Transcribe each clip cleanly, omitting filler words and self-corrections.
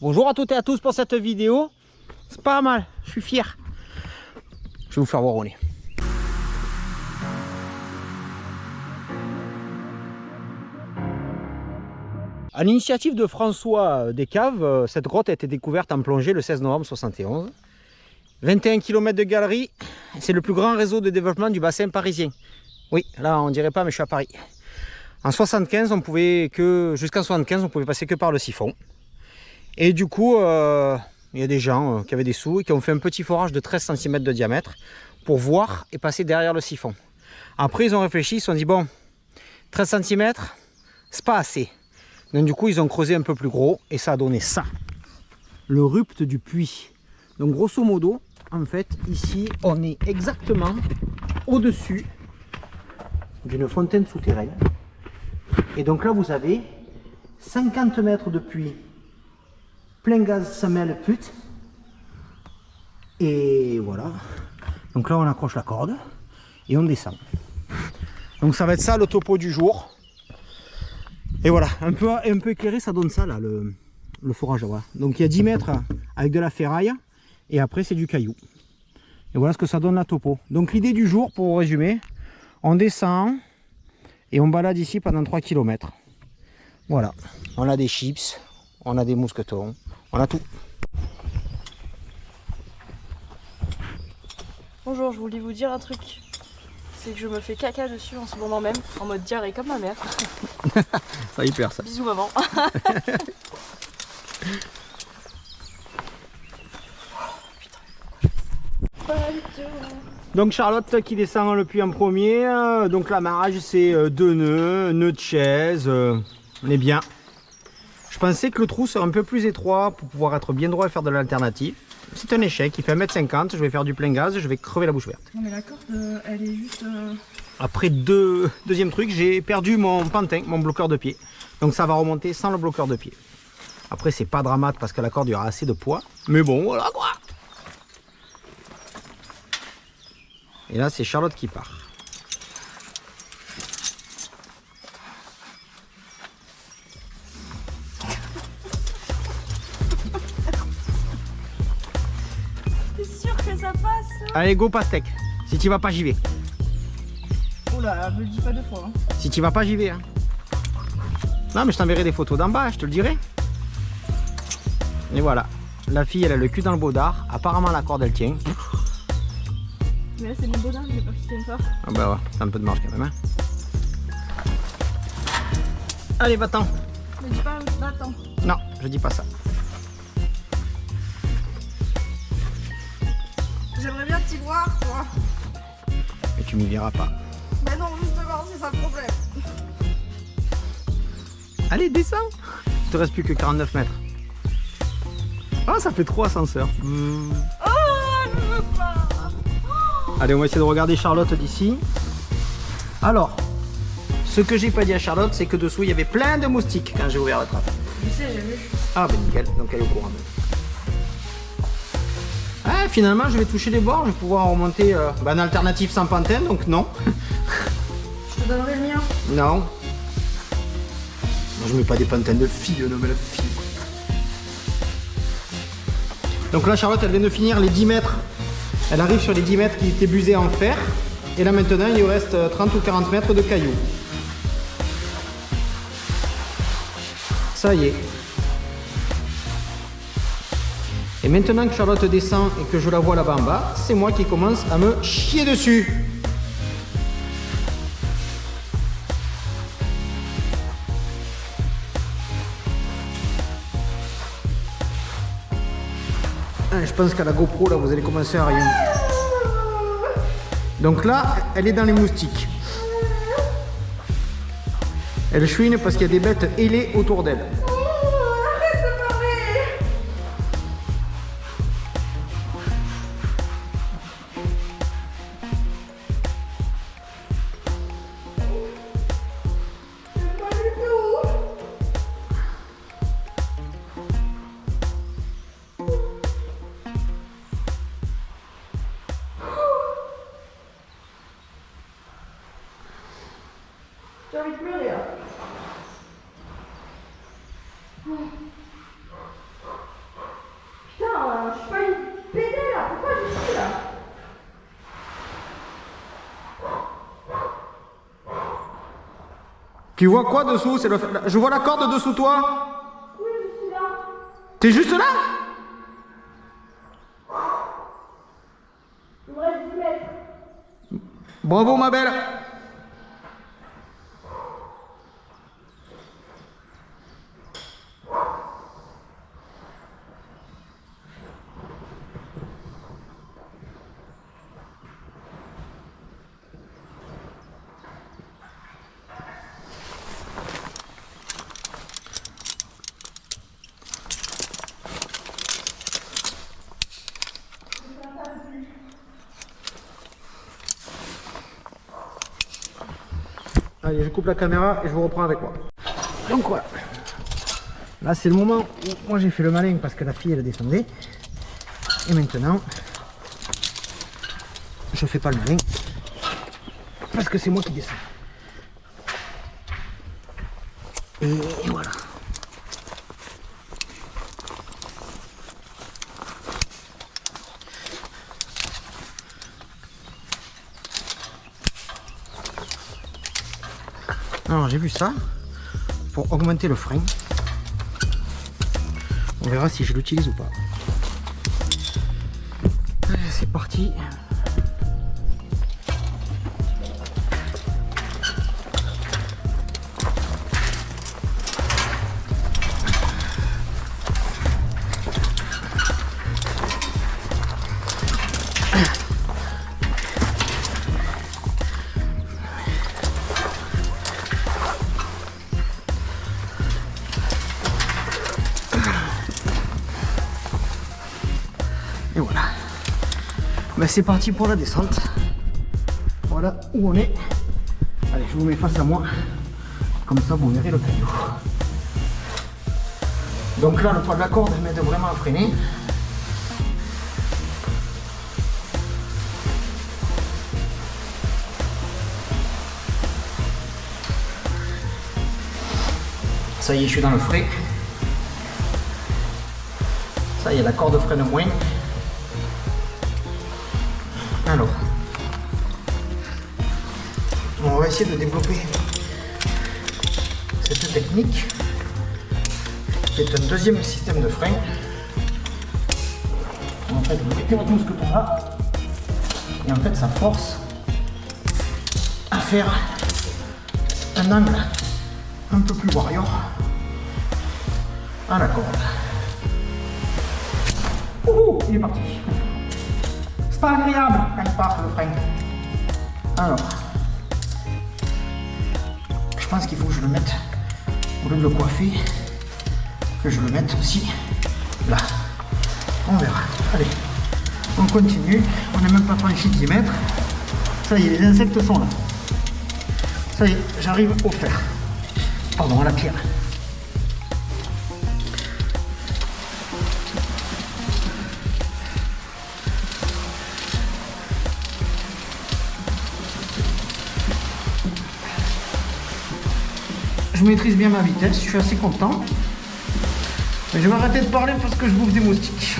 Bonjour à toutes et à tous pour cette vidéo. C'est pas mal, je suis fier. Je vais vous faire voir où on est. À l'initiative de François Descaves, cette grotte a été découverte en plongée le 16 novembre 1971. 21 km de galerie, c'est le plus grand réseau de développement du bassin parisien. Oui, là on dirait pas, mais je suis à Paris. En 75, on pouvait jusqu'en 75, on pouvait passer que par le siphon. Et du coup, il y a des gens qui avaient des sous et qui ont fait un petit forage de 13 cm de diamètre pour voir et passer derrière le siphon. Après, ils ont réfléchi, ils se sont dit, bon, 13 cm, c'est pas assez. Donc du coup, ils ont creusé un peu plus gros et ça a donné ça. Le rupt du puits. Donc grosso modo, en fait, ici, on est exactement au-dessus d'une fontaine souterraine. Et donc là, vous avez 50 mètres de puits. Plein gaz, ça mêle pute. Et voilà. Donc là, on accroche la corde et on descend. Donc ça va être ça le topo du jour. Et voilà, un peu éclairé, ça donne ça là, le forage. Voilà. Donc il y a 10 mètres avec de la ferraille et après c'est du caillou. Et voilà ce que ça donne la topo. Donc l'idée du jour, pour résumer, on descend et on balade ici pendant 3 km. Voilà, on a des chips, on a des mousquetons. On a tout. Bonjour, je voulais vous dire un truc. C'est que je me fais caca dessus en ce moment même, en mode diarrhée comme ma mère. Ça hyper ça. Bisous maman. Donc Charlotte qui descend le puits en premier. Donc l'amarrage c'est 2 nœuds, nœud de chaise. On est bien. Je pensais que le trou serait un peu plus étroit pour pouvoir être bien droit et faire de l'alternative. C'est un échec, il fait 1,50 m, je vais faire du plein gaz, je vais crever la bouche verte. Non mais la corde, elle est juste... Après deuxième truc, j'ai perdu mon pantin, mon bloqueur de pied. Donc ça va remonter sans le bloqueur de pied. Après c'est pas dramatique parce que la corde il y aura assez de poids. Mais bon, voilà quoi. Et là c'est Charlotte qui part. Ça passe. Allez, go pastèque. Si tu vas pas, j'y vais. Oula, me le dis pas deux fois. Hein. Si tu vas pas, j'y vais. Hein. Non, mais je t'enverrai des photos d'en bas, je te le dirai. Et voilà. La fille, elle a le cul dans le baudard. Apparemment, la corde, elle tient. Mais là, c'est mon baudard, j'ai peur qu'il tienne pas. Ah bah ouais, c'est un peu de marge quand même. Hein. Allez, va-t'en. Me dis pas, va-t'en. Non, je dis pas ça. J'aimerais bien t'y voir, toi. Mais tu m'y verras pas. Mais non, justement, c'est ça le problème. Allez, descends. Il te reste plus que 49 mètres. Ah, ça fait 3 ascenseurs. Oh, je veux pas. Allez, on va essayer de regarder Charlotte d'ici. Alors, ce que j'ai pas dit à Charlotte, c'est que dessous, il y avait plein de moustiques quand j'ai ouvert la trappe. Je sais, j'ai vu. Ah, ben nickel, donc elle est au courant. Ah, finalement, je vais toucher les bords, je vais pouvoir remonter en alternative sans pantin, donc non. Je te donnerai le mien. Non. Moi, je mets pas des pantins de filles, non mais la fille. Donc là, Charlotte, elle vient de finir les 10 mètres. Elle arrive sur les 10 mètres qui étaient busés en fer. Et là, maintenant, il lui reste 30 ou 40 mètres de cailloux. Ça y est. Et maintenant que Charlotte descend et que je la vois là-bas en bas, c'est moi qui commence à me chier dessus. Je pense qu'à la GoPro, là, vous allez commencer à rien. Donc là, elle est dans les moustiques. Elle chouine parce qu'il y a des bêtes ailées autour d'elle. J'ai envie de pleurer là. Tu vois quoi dessous? C'est le... Je vois la corde dessous toi. Oui, je suis là. T'es juste là? Il me reste 10 mètres. Bravo ma belle. Allez, je coupe la caméra et je vous reprends avec moi. Donc voilà. Là, c'est le moment où moi j'ai fait le malin parce que la fille elle descendait. Et maintenant, je fais pas le malin parce que c'est moi qui descends. Et voilà. Alors j'ai vu ça pour augmenter le frein. On verra si je l'utilise ou pas. Allez, c'est parti. Et voilà. Ben, c'est parti pour la descente. Voilà où on est. Allez, je vous mets face à moi. Comme ça, vous verrez le caillou. Donc là, le poids de la corde m'aide vraiment à freiner. Ça y est, je suis dans le frais. Ça y est, la corde freine moins. Alors, on va essayer de développer cette technique qui est un deuxième système de frein. En fait, vous mettez votre muscle par là et en fait, ça force à faire un angle un peu plus warrior à la corde. Ouh, il est parti. C'est pas agréable quand il part le frein. Alors, je pense qu'il faut que je le mette, au lieu de le coiffer, que je le mette aussi là. On verra. Allez, on continue. On n'a même pas franchi 10 mètres. Ça y est, les insectes sont là. Ça y est, j'arrive au fer. Pardon, à la pierre. Je maîtrise bien ma vitesse, je suis assez content. Mais je vais arrêter de parler parce que je bouffe des moustiques.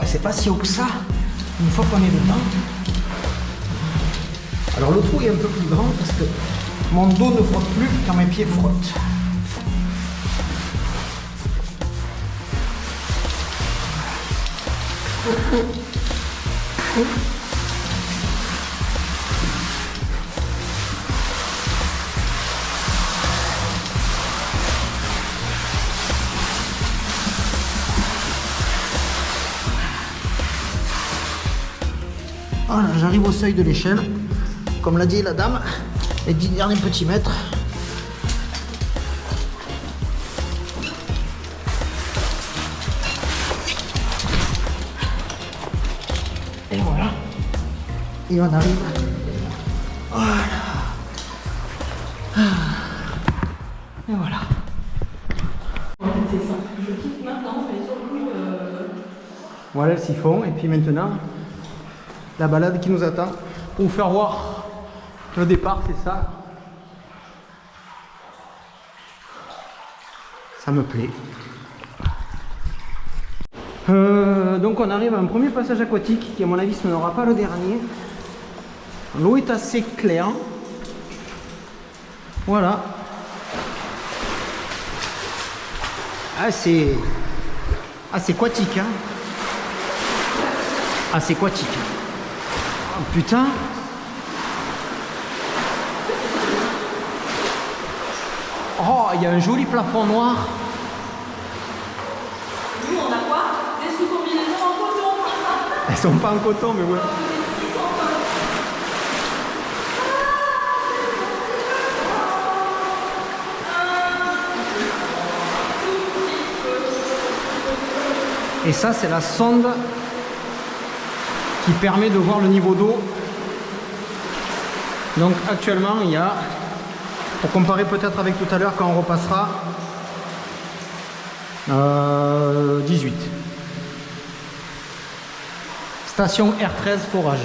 C'est pas si haut que ça, une fois qu'on est dedans. Alors le trou est un peu plus grand parce que mon dos ne frotte plus quand mes pieds frottent. Voilà, j'arrive au seuil de l'échelle. Comme l'a dit la dame, les 10 derniers petits mètres. Et voilà. Et on arrive. Voilà. Et voilà. C'est ça. Je kiffe maintenant, mais sur le coup. Voilà le siphon. Et puis maintenant, la balade qui nous attend. Pour vous faire voir le départ, c'est ça. Ça me plaît. Donc on arrive à un premier passage aquatique qui à mon avis ce n'aura pas le dernier. L'eau est assez claire. Voilà. Ah c'est aquatique hein. Ah c'est aquatique. Oh, putain. Oh il y a un joli plafond noir. Nous on a quoi? Des sous-combinaisons en coton. Elles sont pas en coton mais ouais. Et ça c'est la sonde qui permet de voir le niveau d'eau. Donc actuellement il y a, pour comparer peut-être avec tout à l'heure quand on repassera, 18. Station R13 forage.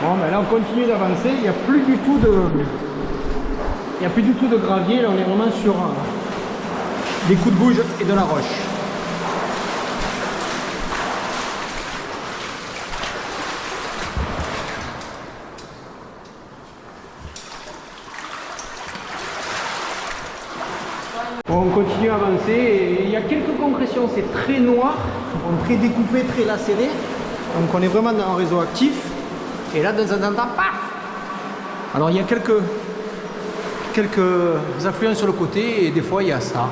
Bon ben là on continue d'avancer, il n'y a plus du tout de gravier, là on est vraiment sur des coups de bouge et de la roche. Bon, on continue à avancer et il y a quelques concrétions, c'est très noir, très découpé, très lacéré, donc on est vraiment dans un réseau actif. Et là, dans un instant, paf! Alors, il y a quelques affluents sur le côté et des fois, il y a ça.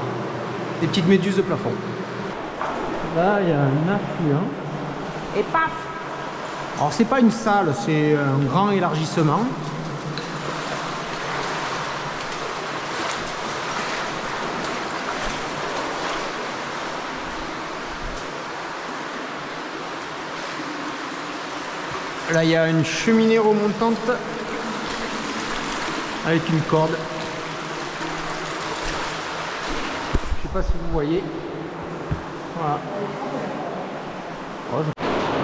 Des petites méduses de plafond. Là, il y a un affluent. Et paf! Alors, c'est pas une salle, c'est un grand élargissement. Là, il y a une cheminée remontante avec une corde. Je sais pas si vous voyez. Voilà.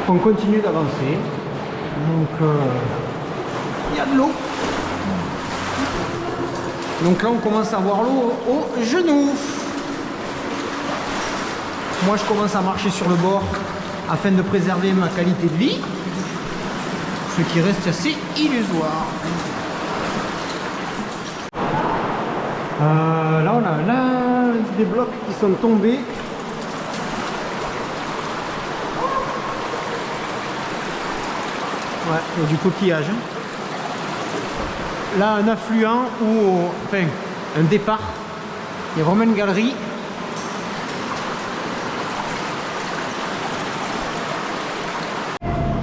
On continue d'avancer. Donc, il y a de l'eau. Donc là, on commence à voir l'eau au genou. Moi, je commence à marcher sur le bord afin de préserver ma qualité de vie. Ce qui reste assez illusoire. Là on a là des blocs qui sont tombés. Ouais, il y a du coquillage. Là un affluent ou enfin un départ. Il y a vraiment une galerie.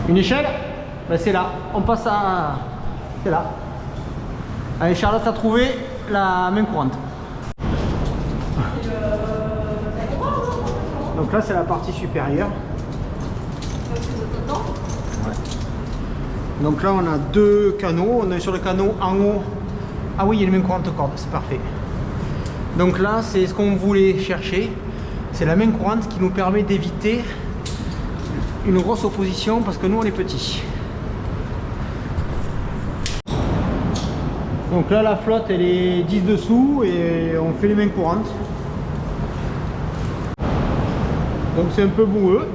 Une échelle? Ben c'est là, on passe à... c'est là. Allez, Charlotte a trouvé la main courante. Donc là c'est la partie supérieure. Ouais. Donc là on a deux canaux, on est sur le canot en haut. Ah oui, il y a une main courante corde, c'est parfait. Donc là c'est ce qu'on voulait chercher. C'est la main courante qui nous permet d'éviter une grosse opposition parce que nous on est petits. Donc là la flotte elle est 10 dessous et on fait les mains courantes. Donc c'est un peu boueux.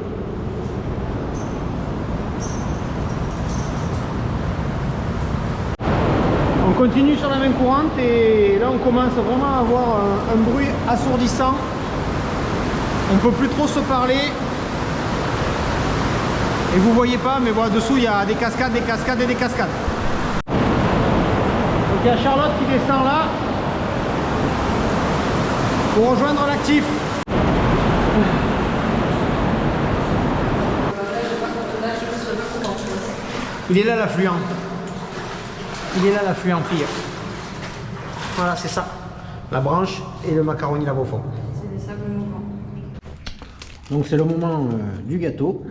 On continue sur la main courante et là on commence vraiment à avoir un bruit assourdissant. On peut plus trop se parler. Et vous voyez pas, mais voilà, dessous il y a des cascades et des cascades. Donc il y a Charlotte qui descend là pour rejoindre l'actif. Il est là l'affluent. Il est là l'affluent pire. Voilà, c'est ça. La branche et le macaroni là au fond. C'est des sables mouvants. Donc c'est le moment du gâteau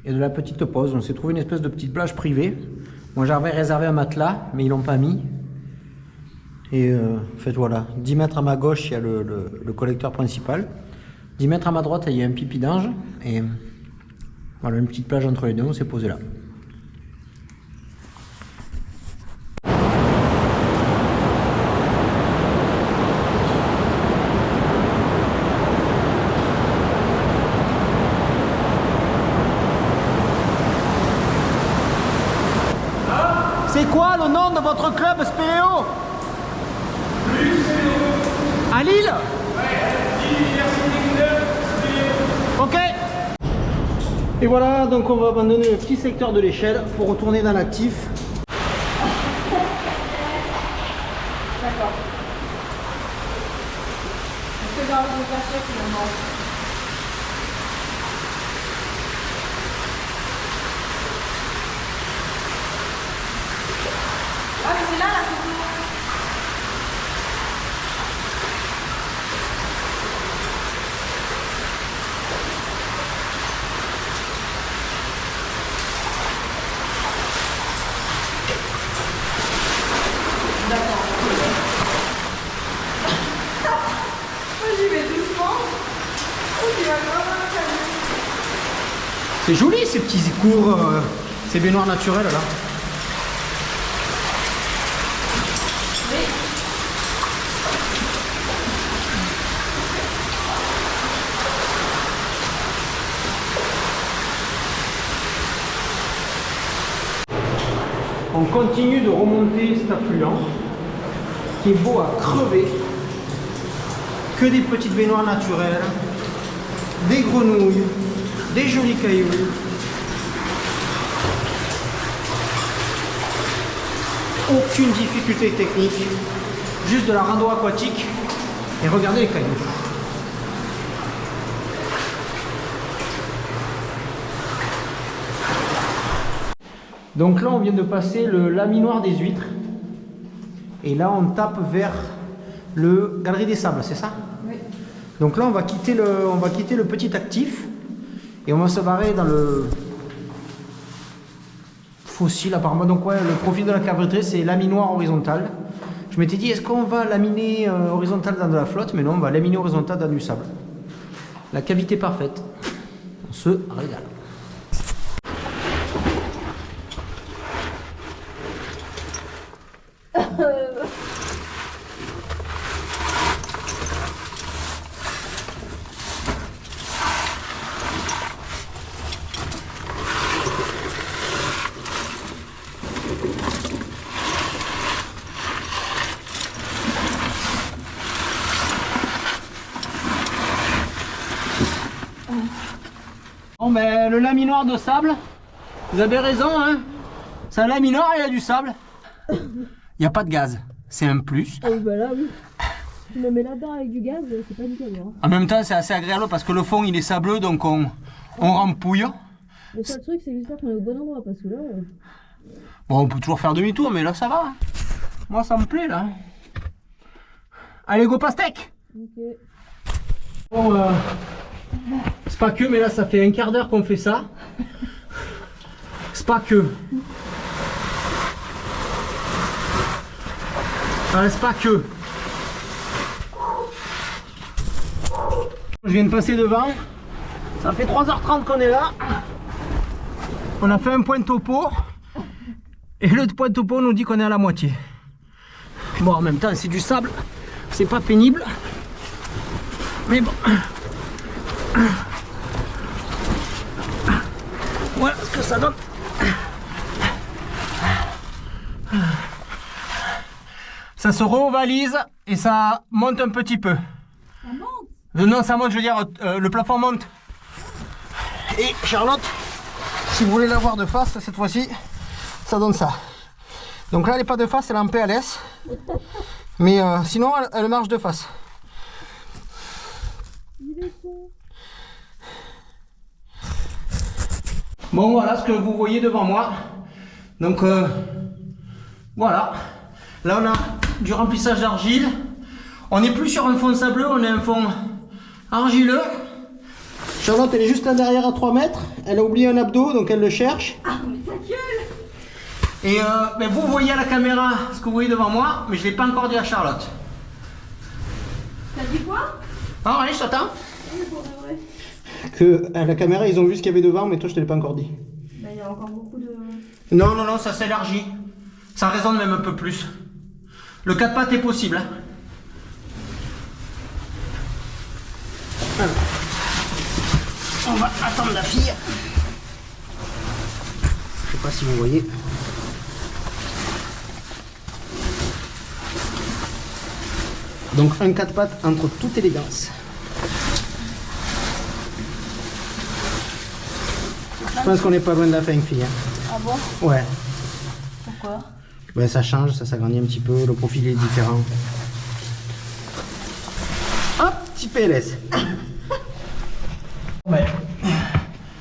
et de la petite pause. On s'est trouvé une espèce de petite plage privée. Moi j'avais réservé un matelas, mais ils l'ont pas mis. Et en fait voilà, 10 mètres à ma gauche il y a le collecteur principal. 10 mètres à ma droite il y a un pipi d'ange. Et voilà, une petite plage entre les deux, on s'est posé là. C'est quoi le nom de votre club Spéléo? À Lille? Ouais, Université Club Spéléo. Ok. Et voilà, donc on va abandonner le petit secteur de l'échelle pour retourner dans l'actif. D'accord. Est-ce que j'ai envie de me faire ça finalement? Ah mais c'est là la photo. D'accord. Moi j'y vais doucement. Oh, tu vas vraiment me calmer. C'est joli ces petits cours, ces baignoires naturelles là. On continue de remonter cet affluent qui est beau à crever. Que des petites baignoires naturelles, des grenouilles, des jolis cailloux. Aucune difficulté technique, juste de la rando aquatique et regardez les cailloux. Donc là on vient de passer le laminoir des huîtres et là on tape vers le Galerie des Sables, c'est ça? Oui. Donc là on va quitter le petit actif et on va se barrer dans le fossile apparemment. Donc ouais, le profil de la cavernerie c'est laminoir horizontal. Je m'étais dit est-ce qu'on va laminer horizontal dans de la flotte, mais non, on va laminer horizontal dans du sable. La cavité parfaite, on se régale. Bon ben le laminoir de sable, vous avez raison hein, c'est un laminoir et il y a du sable. Il n'y a pas de gaz, c'est un plus. Ah oui bah là oui. Tu me mets là-dedans avec du gaz, c'est pas nickel hein. En même temps c'est assez agréable parce que le fond il est sableux donc on rempouille. Le seul truc c'est juste qu'on est au bon endroit parce que là... Bon on peut toujours faire demi-tour mais là ça va. Moi ça me plaît là. Allez go pastèque. Ok. Bon c'est pas que, mais là ça fait un quart d'heure qu'on fait ça. C'est pas que. C'est pas que. Je viens de passer devant. Ça fait 3h30 qu'on est là. On a fait un point topo. Et le point topo nous dit qu'on est à la moitié. Bon, en même temps, c'est du sable. C'est pas pénible. Mais bon. Voilà ce que ça donne. Ça se revalise et ça monte un petit peu. Ça monte? Non, ça monte, je veux dire, le plafond monte. Et Charlotte, si vous voulez la voir de face, cette fois-ci, ça donne ça. Donc là, elle n'est pas de face, elle est en PLS. Mais sinon, elle marche de face. Bon, voilà ce que vous voyez devant moi. Donc, voilà. Là, on a du remplissage d'argile. On n'est plus sur un fond sableux, on a un fond argileux. Charlotte, elle est juste là derrière à 3 mètres. Elle a oublié un abdo, donc elle le cherche. Ah, mais ta gueule! Et vous voyez à la caméra ce que vous voyez devant moi, mais je ne l'ai pas encore dit à Charlotte. T'as dit quoi? Ah, allez, je t'attends. Oui, pour de vrai. Que à la caméra, ils ont vu ce qu'il y avait devant, mais toi, je te l'ai pas encore dit. Bah, il y a encore beaucoup de... Non, non, non, ça s'élargit. Ça résonne même un peu plus. Le 4 pattes est possible. Hein. Alors, on va attendre la fille. Je sais pas si vous voyez. Donc un 4 pattes entre toute élégance. Je pense qu'on n'est pas loin de la fin, fille. Hein. Ah bon? Ouais. Pourquoi? Ouais, ça change, ça s'agrandit un petit peu, le profil est différent. Hop, petit PLS. Ouais.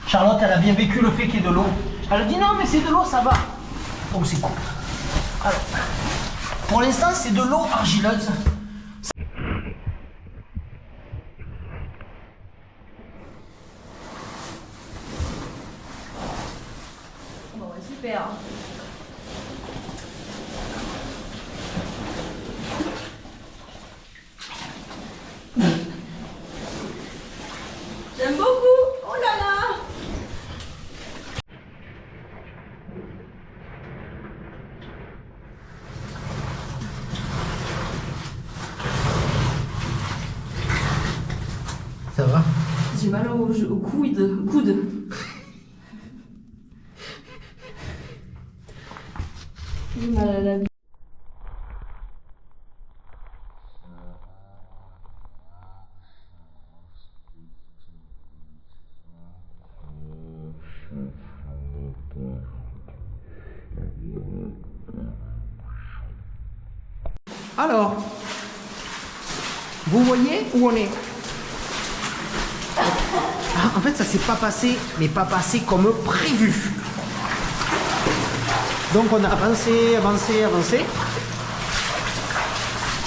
Charlotte, elle a bien vécu le fait qu'il y ait de l'eau. Elle a dit non, mais c'est de l'eau, ça va. Donc c'est cool. Alors, pour l'instant, c'est de l'eau argileuse. Bon, ouais, super. J'aime beaucoup. Oh là là. Ça va? J'ai mal au coude. J'ai mal à la vie. Alors, vous voyez où on est? Ah, en fait, ça s'est pas passé, mais pas passé comme prévu. Donc on a avancé, avancé, avancé.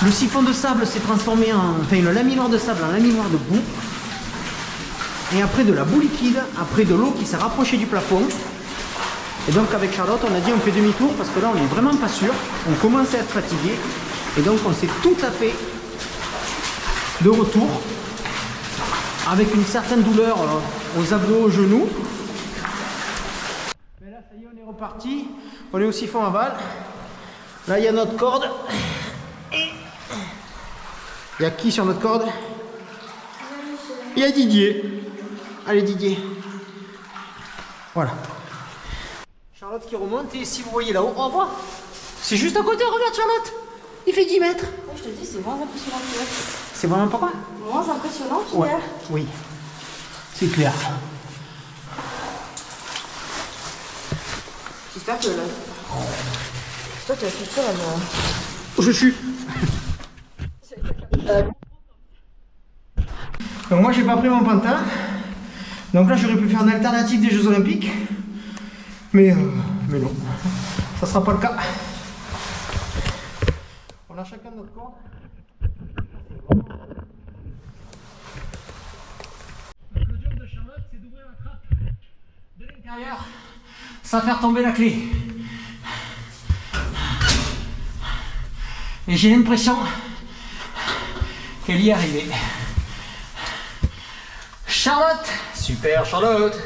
Le siphon de sable s'est transformé en... Enfin, le laminoir de sable en laminoir de boue. Et après de la boue liquide, après de l'eau qui s'est rapprochée du plafond. Et donc avec Charlotte, on a dit on fait demi-tour parce que là on n'est vraiment pas sûr. On commence à être fatigué. Et donc on s'est tout à fait de retour. Avec une certaine douleur aux abdos, aux genoux. Mais là, ça y est, on est reparti. On est au siphon aval. Là, il y a notre corde. Et il y a qui sur notre corde? Il y a Didier. Allez, Didier. Voilà. Charlotte qui remonte. Et si vous voyez là-haut, au revoir. C'est juste à côté, regarde Charlotte. Il fait 10 mètres. Ouais, je te dis, c'est moins impressionnant qu'hier. C'est vraiment pas quoi? Moins impressionnant qu'hier. Ouais, oui. C'est clair. J'espère que là... Toi, tu as fait ça, là. Je suis. Donc moi j'ai pas pris mon pantin. Donc là j'aurais pu faire une alternative des Jeux Olympiques. Mais non. Ça sera pas le cas. On a chacun notre corde. Donc le job de Charlotte c'est d'ouvrir la trappe de l'intérieur sans faire tomber la clé. Et j'ai l'impression qu'elle y est arrivée. Charlotte! Super Charlotte!